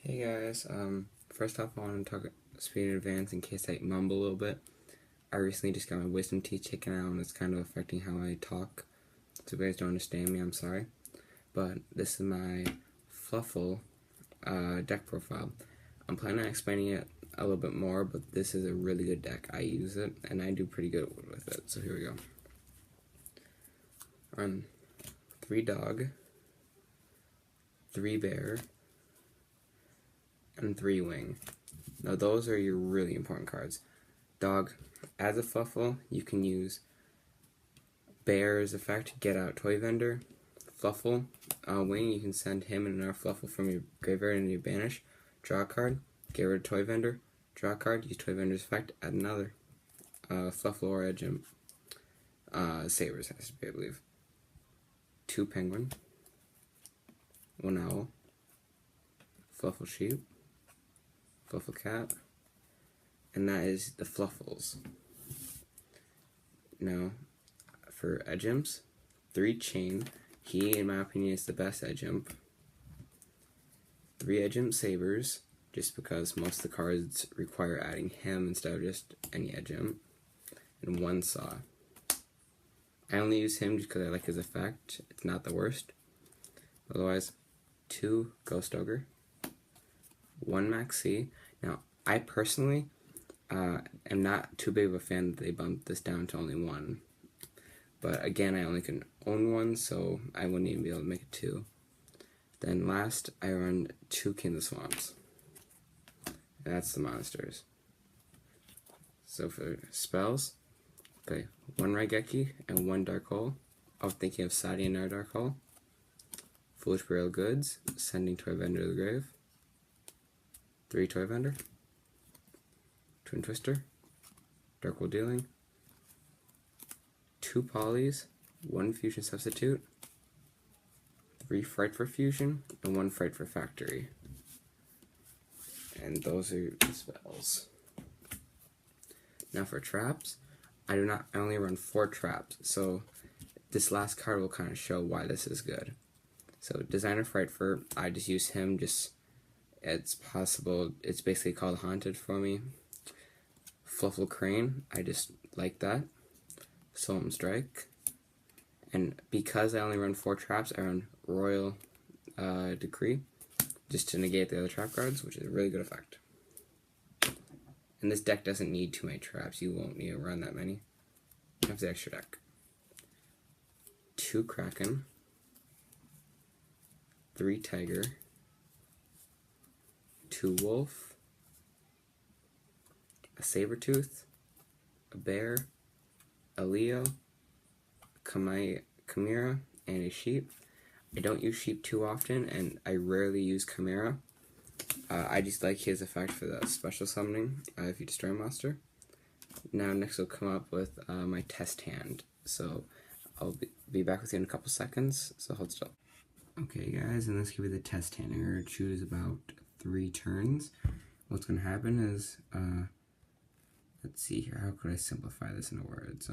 Hey guys, first off I want to talk speed in advance in case I mumble a little bit. I recently just got my wisdom teeth taken out and it's kind of affecting how I talk. So if you guys don't understand me, I'm sorry. But this is my fluffal deck profile. I'm planning on explaining it a little bit more, but this is a really good deck. I use it and I do pretty good with it. So here we go. Run 3 dog, 3 bear, and 3 wing. Now those are your really important cards. Dog, as a fluffal, you can use bear's effect, get out toy vendor. Fluffal, wing, you can send him and another fluffal from your graveyard into your banish. Draw a card, get rid of toy vendor. Draw a card, use toy vendor's effect, add another. Fluffal or edge him. Sabers has to be, I believe. 2 penguin, 1 owl, fluffal sheep, fluffal cat, and that is the fluffals. Now, for edge imps, 3 chain. He, in my opinion, is the best edge imp. 3 edge imp sabers, just because most of the cards require adding him instead of just any edge imp. And 1 saw. I only use him just because I like his effect. It's not the worst. Otherwise, 2 ghost ogre, 1 maxi. Now, I personally am not too big of a fan that they bumped this down to only 1. But again, I only can own 1, so I wouldn't even be able to make it 2. Then last, I run 2 King of the Swamps. And that's the monsters. So for spells, okay, 1 Raigeki and 1 Dark Hole. I was thinking of Sadi and our Dark Hole. Foolish Burial Goods, sending Toy Vendor to the grave. 3 Toy Vendor. Twin Twister. Dark Hole Dealing. 2 Polys, 1 Fusion Substitute, 3 Fright for Fusion, and 1 Fright for Factory. And those are the spells. Now for traps, I only run 4 traps, so this last card will kind of show why this is good. So Designer Frightfur, I just use him, it's possible, it's basically called Haunted for me. Fluffal Crane, I just like that. Solemn Strike, and because I only run 4 traps, I run Royal Decree, just to negate the other trap cards, which is a really good effect. And this deck doesn't need too many traps, you won't need to run that many. Have the extra deck. 2 Kraken, 3 Tiger, 2 Wolf, a Sabertooth, a Bear, a Leo, Chimera, and a sheep. I don't use sheep too often, and I rarely use Chimera. I just like his effect for the special summoning if you destroy a monster. Now next we'll come up with my test hand. So I'll be back with you in a couple seconds, so hold still. Okay guys, and this could be the test hand. I'm going to choose about 3 turns. What's going to happen is, let's see here, how could I simplify this into words?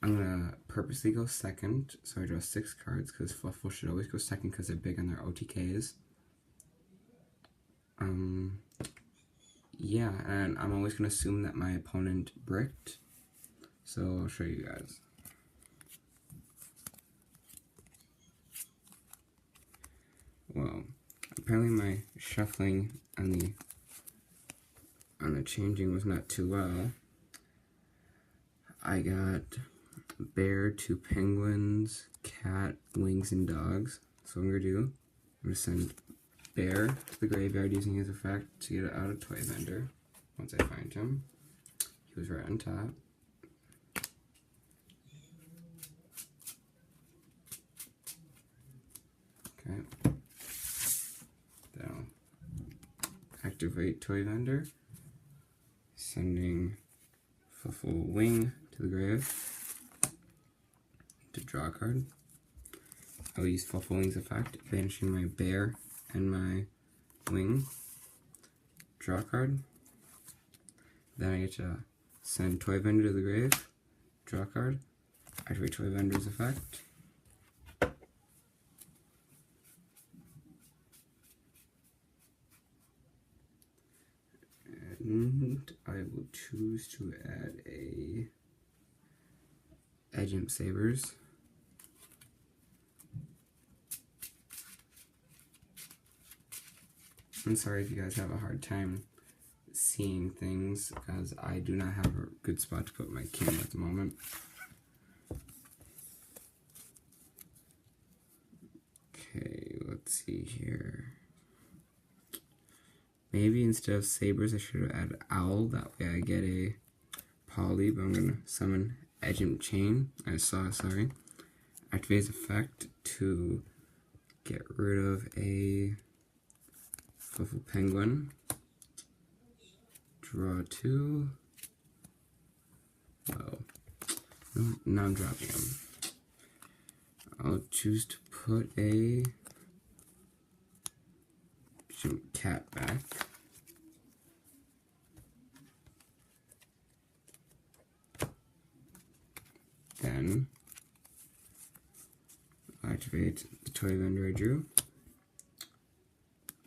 I'm going to purposely go second, so I draw 6 cards, because Fluffal should always go second because they're big on their OTKs. Yeah, and I'm always going to assume that my opponent bricked, so I'll show you guys. Well, apparently my shuffling on the changing was not too well. I got bear, 2 penguins, cat, wings, and dogs. So what I'm going to do, I'm going to send bear to the graveyard using his effect to get it out of toy vendor. Once I find him, he was right on top. Okay. Then I'll activate toy vendor, sending Fluffal Wing to the grave to draw a card. I'll use Fluffal Wing's effect, banishing my bear and my wing. Draw a card. Then I get to send Toy Vendor to the grave. Draw a card. Activate Toy Vendor's effect. And I will choose to add a Edge Sabers. I'm sorry if you guys have a hard time seeing things, because I do not have a good spot to put my camera at the moment. Okay, let's see here. Maybe instead of sabers, I should have added owl. That way I get a poly, but I'm going to summon Edge Chain. Sorry. Activate his effect to get rid of a fluffal penguin. Draw 2. Well, now I'm dropping him. I'll choose to put a cat back. Then I'll activate the toy vendor I drew.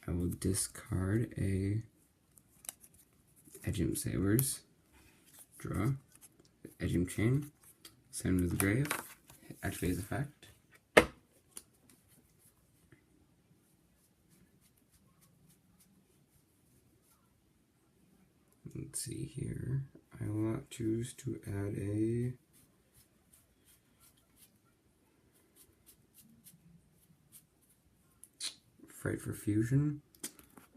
I will discard a Edge Sabers, draw, Edge Chain, send him to the grave, activate his effect. Let's see here. I will choose to add a Fright for Fusion.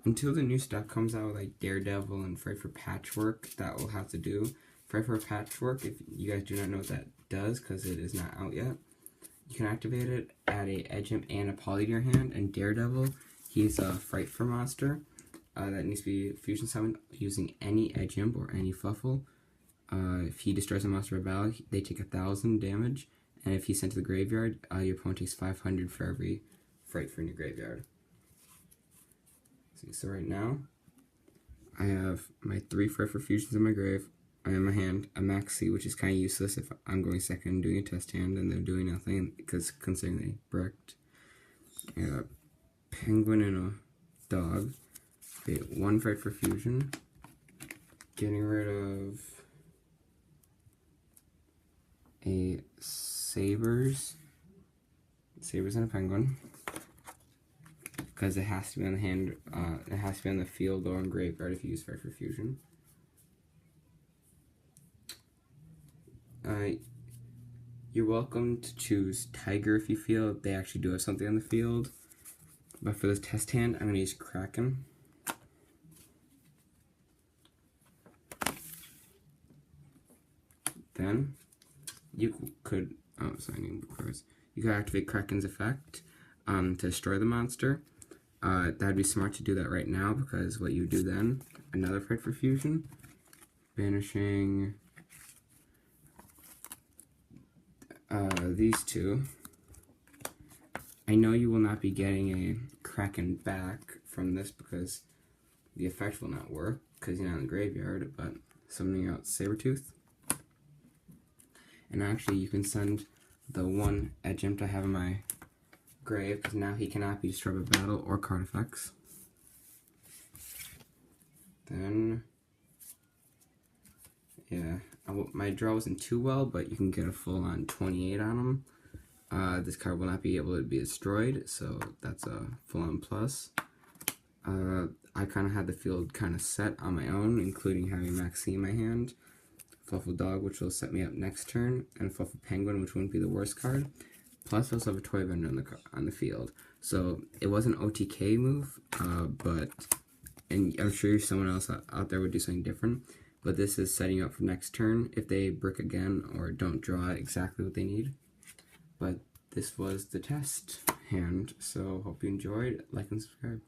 Until the new stuff comes out, like Daredevil and Fright for Patchwork, that will have to do. Fright for Patchwork, if you guys do not know what that does, because it is not out yet, you can activate it, add a Edge Imp and a Poly to your hand, and Daredevil, he's a Fright for monster that needs to be fusion summoned using any Edge Imp or any fluffal. If he destroys a monster of battle, they take 1,000 damage, and if he's sent to the graveyard, your opponent takes 500 for every Fright for in your graveyard. So right now, I have my 3 Fright for Fusions in my grave. I have in my hand a Maxi, which is kind of useless if I'm going second and doing a test hand and they're doing nothing, because considering they bricked. I got a penguin and a dog. Create 1 Fright for Fusion. Getting rid of a Sabers and a penguin, because it has to be on the hand, it has to be on the field or on graveyard if you use Fright for Fusion. You're welcome to choose Tiger if you feel they actually do have something on the field, but for this test hand, I'm going to use Kraken. Then, you could, you could activate Kraken's effect to destroy the monster. That'd be smart to do that right now, because what you do then, another Fright for Fusion, banishing these 2. I know you will not be getting a Kraken back from this because the effect will not work because you're not in the graveyard, but summoning out Sabertooth. And actually you can send the 1 Edge Imp I have in my grave, because now he cannot be destroyed by battle or card effects. Then, yeah, my draw wasn't too well, but you can get a full-on 28 on him. This card will not be able to be destroyed, so that's a full-on plus. I kind of had the field kind of set on my own, including having Maxi in my hand. Fluffal Dog, which will set me up next turn, and Fluffal Penguin, which wouldn't be the worst card. Plus, I also have a toy vendor on the field. So, it was an OTK move, and I'm sure someone else out there would do something different, but this is setting you up for next turn if they brick again or don't draw exactly what they need. But this was the test hand, so hope you enjoyed. Like and subscribe.